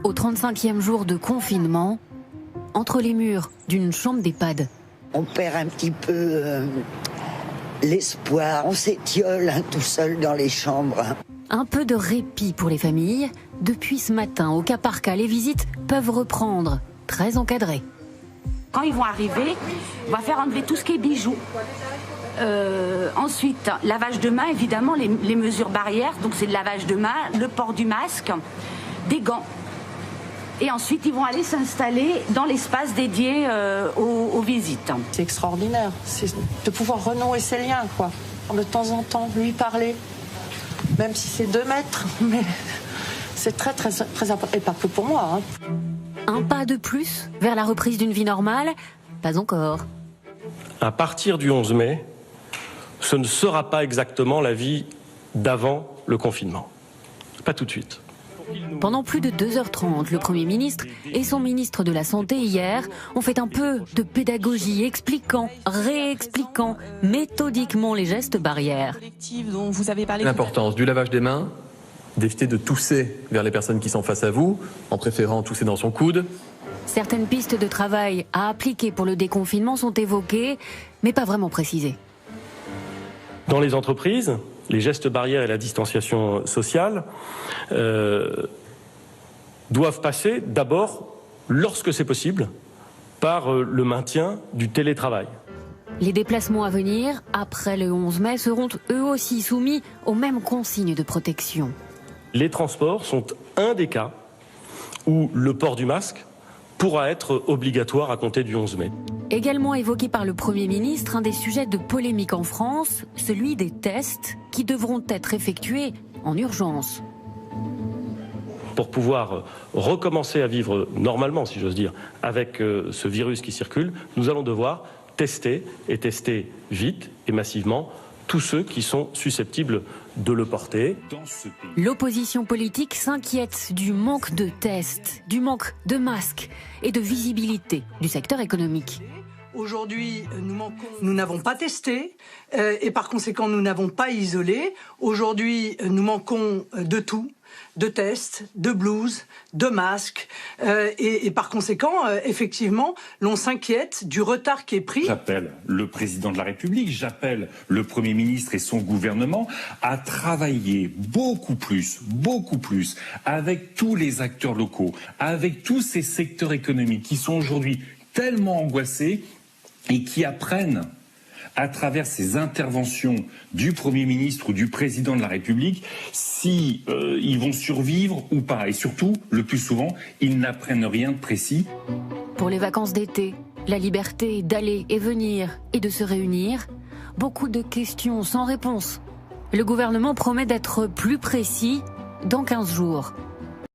Au 35e jour de confinement, entre les murs d'une chambre d'EHPAD. On perd un petit peu l'espoir, on s'étiole tout seul dans les chambres. Un peu de répit pour les familles. Depuis ce matin, au cas par cas, les visites peuvent reprendre, très encadrées. Quand ils vont arriver, on va faire enlever tout ce qui est bijoux. Ensuite, lavage de main, évidemment, les mesures barrières. Donc c'est le lavage de main, le port du masque, des gants. Et ensuite, ils vont aller s'installer dans l'espace dédié aux visites. C'est extraordinaire, c'est de pouvoir renouer ses liens, quoi. De temps en temps, lui parler, même si c'est 2 mètres, mais c'est très, très, très important. Et pas que pour moi. Un pas de plus vers la reprise d'une vie normale? Pas encore. À partir du 11 mai, ce ne sera pas exactement la vie d'avant le confinement. Pas tout de suite. Pendant plus de 2h30, le Premier ministre et son ministre de la Santé hier ont fait un peu de pédagogie, expliquant, réexpliquant méthodiquement les gestes barrières. L'importance du lavage des mains, d'éviter de tousser vers les personnes qui sont face à vous, en préférant tousser dans son coude. Certaines pistes de travail à appliquer pour le déconfinement sont évoquées, mais pas vraiment précisées. Dans les entreprises, les gestes barrières et la distanciation sociale doivent passer d'abord, lorsque c'est possible, par le maintien du télétravail. Les déplacements à venir, après le 11 mai, seront eux aussi soumis aux mêmes consignes de protection. Les transports sont un des cas où le port du masque pourra être obligatoire à compter du 11 mai. Également évoqué par le Premier ministre, un des sujets de polémique en France, celui des tests qui devront être effectués en urgence. Pour pouvoir recommencer à vivre normalement, si j'ose dire, avec ce virus qui circule, nous allons devoir tester et tester vite et massivement tous ceux qui sont susceptibles de le porter. L'opposition politique s'inquiète du manque de tests, du manque de masques et de visibilité du secteur économique. Aujourd'hui, nous n'avons pas testé et par conséquent, nous n'avons pas isolé. Aujourd'hui, nous manquons de tout. De tests, de blouses, de masques et par conséquent, effectivement, l'on s'inquiète du retard qui est pris. J'appelle le président de la République, j'appelle le Premier ministre et son gouvernement à travailler beaucoup plus avec tous les acteurs locaux, avec tous ces secteurs économiques qui sont aujourd'hui tellement angoissés et qui apprennent à travers ces interventions du Premier ministre ou du Président de la République, si ils vont survivre ou pas. Et surtout, le plus souvent, ils n'apprennent rien de précis. Pour les vacances d'été, la liberté d'aller et venir et de se réunir, beaucoup de questions sans réponse. Le gouvernement promet d'être plus précis dans 15 jours.